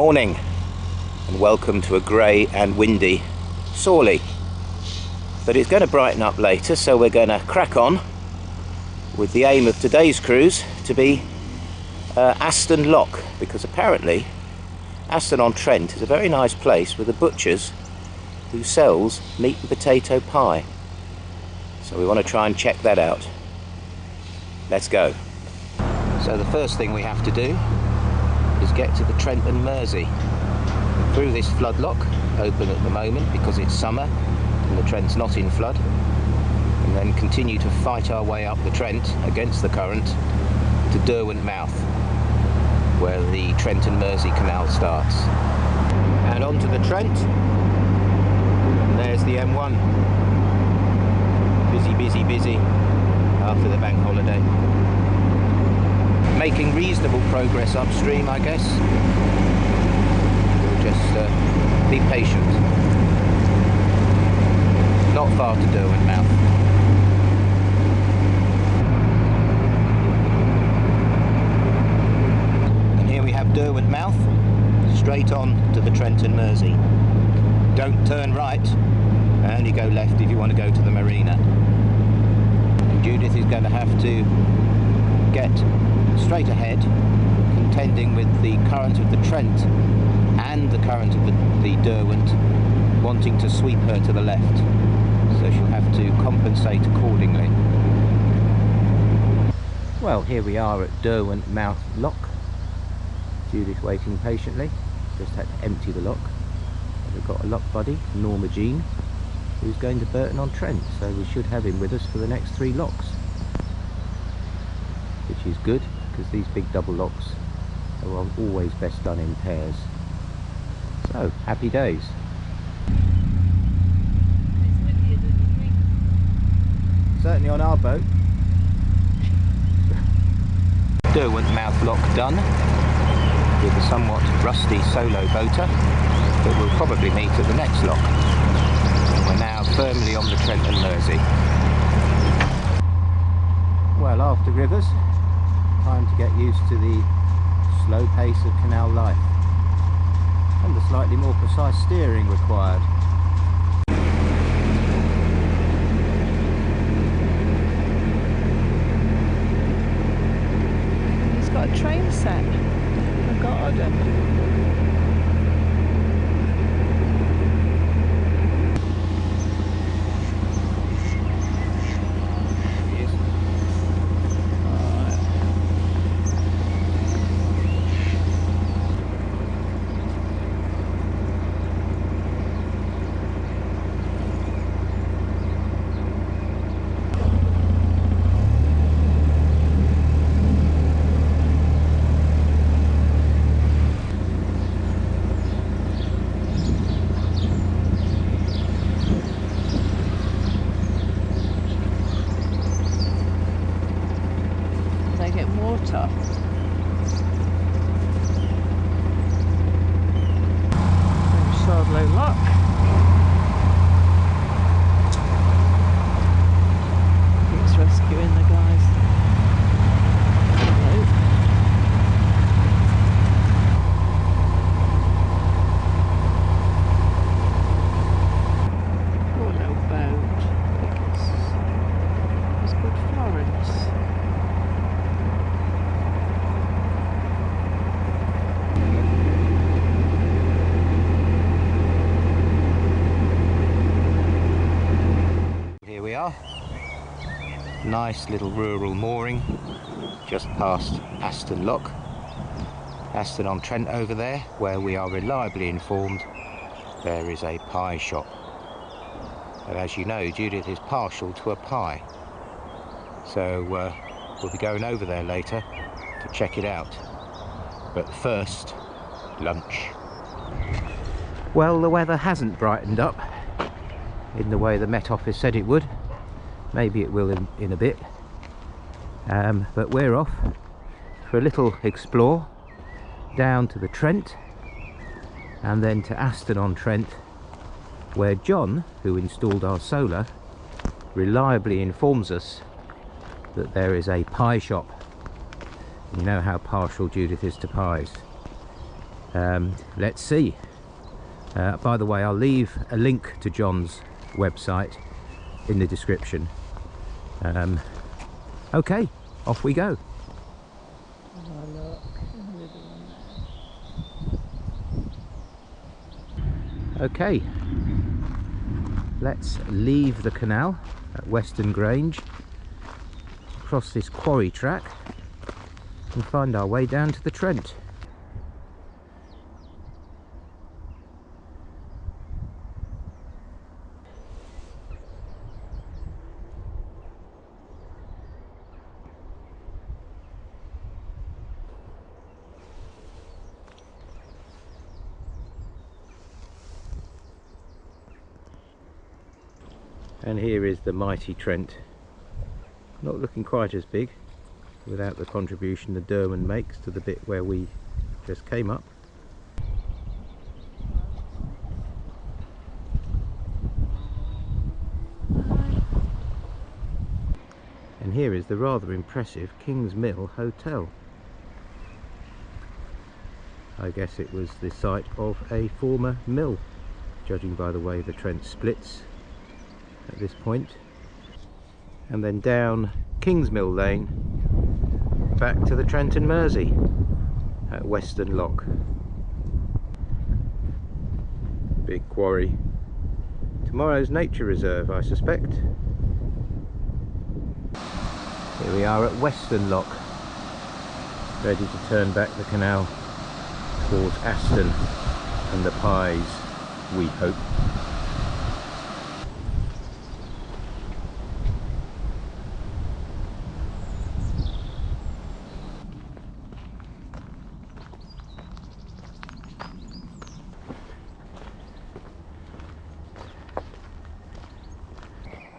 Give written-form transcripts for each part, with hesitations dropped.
morning and welcome to a grey and windy Sawley, but it's going to brighten up later, so we're going to crack on with the aim of today's cruise to be Aston Lock, because apparently Aston-on-Trent is a very nice place with a butcher's who sells meat and potato pie, so we want to try and check that out. Let's go. So the first thing we have to do is get to the Trent and Mersey through this flood lock, open at the moment because it's summer and the Trent's not in flood, and then continue to fight our way up the Trent against the current to Derwent Mouth, where the Trent and Mersey canal starts, and onto the Trent. And there's the M1, busy after the bank holiday. Making reasonable progress upstream, I guess. We'll just be patient. Not far to Derwent Mouth. And here we have Derwent Mouth, straight on to the Trent and Mersey. Don't turn right, only go left if you want to go to the marina. And Judith is going to have to get straight ahead, contending with the current of the Trent and the current of the Derwent wanting to sweep her to the left, so she'll have to compensate accordingly. Well, here we are at Derwent Mouth Lock. Judith waiting patiently, just had to empty the lock. We've got a lock buddy, Norma Jean, who's going to Burton-on-Trent, so we should have him with us for the next 3 locks, which is good, because these big double locks are always best done in pairs. So, happy days. Certainly on our boat. Derwent Mouth Lock done, with a somewhat rusty solo boater that will probably meet at the next lock. And we're now firmly on the Trent and Mersey. Well, after rivers, time to get used to the slow pace of canal life and the slightly more precise steering required. He's got a train set, a garden. Water. Shardlow Lock. It's rescuing the guys. Hello. Poor little boat. I think it's called Florence. Nice little rural mooring just past Aston Lock. Aston-on-Trent over there, where we are reliably informed there is a pie shop. And as you know, Judith is partial to a pie, so we'll be going over there later to check it out. But first, lunch. Well, the weather hasn't brightened up in the way the Met Office said it would. Maybe it will in a bit, but we're off for a little explore down to the Trent and then to Aston-on-Trent, where John, who installed our solar, reliably informs us that there is a pie shop. You know how partial Judith is to pies. Let's see. By the way, I'll leave a link to John's website in the description. Okay, off we go. Oh, look, Okay, let's leave the canal at Weston Grange, cross this quarry track and find our way down to the Trent. And here is the mighty Trent, not looking quite as big without the contribution the Derwent makes to the bit where we just came up. And here is the rather impressive King's Mill Hotel. I guess it was the site of a former mill, judging by the way the Trent splits at this point. And then down Kingsmill Lane back to the Trent and Mersey at Weston Lock. Big quarry. Tomorrow's nature reserve, I suspect. Here we are at Weston Lock, ready to turn back the canal towards Aston and the pies, we hope.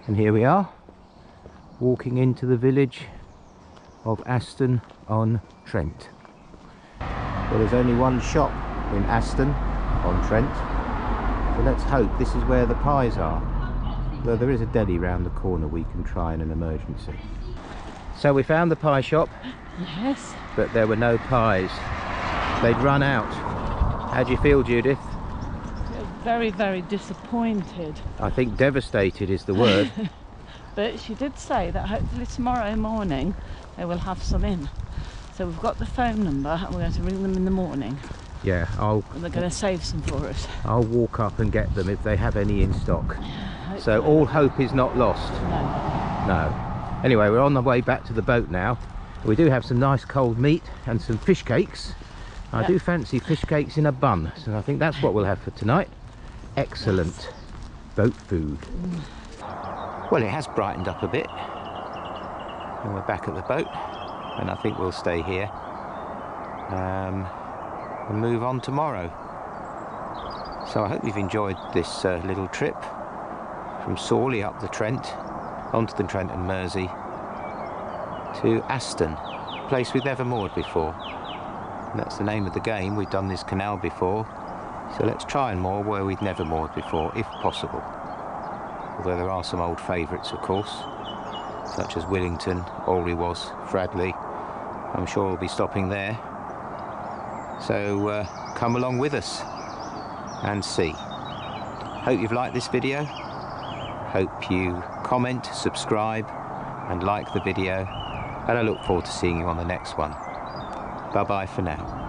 And here we are, walking into the village of Aston on Trent. Well, there's only one shop in Aston on Trent, so let's hope this is where the pies are. Though there is a deli round the corner we can try in an emergency. So we found the pie shop. yes. But there were no pies. They'd run out. How do you feel, Judith? Very, very disappointed. I think devastated is the word. But she did say that hopefully tomorrow morning they will have some in. So we've got the phone number and we're going to ring them in the morning. Yeah, And they're going to save some for us. I'll walk up and get them if they have any in stock. So all hope is not lost. No. No. Anyway, we're on the way back to the boat now. We do have some nice cold meat and some fish cakes. I do fancy fish cakes in a bun, so I think that's what we'll have for tonight. Excellent boat food. Well, it has brightened up a bit and we're back at the boat, and I think we'll stay here and move on tomorrow. So I hope you've enjoyed this little trip from Sawley up the Trent, onto the Trent and Mersey to Aston, a place we've never moored before. And that's the name of the game. We've done this canal before, so let's try and moor where we've never moored before, if possible. Although there are some old favourites, of course, such as Willington, Alrewas, Fradley. I'm sure we'll be stopping there. So come along with us and see. Hope you've liked this video. Hope you comment, subscribe and like the video. And I look forward to seeing you on the next one. Bye bye for now.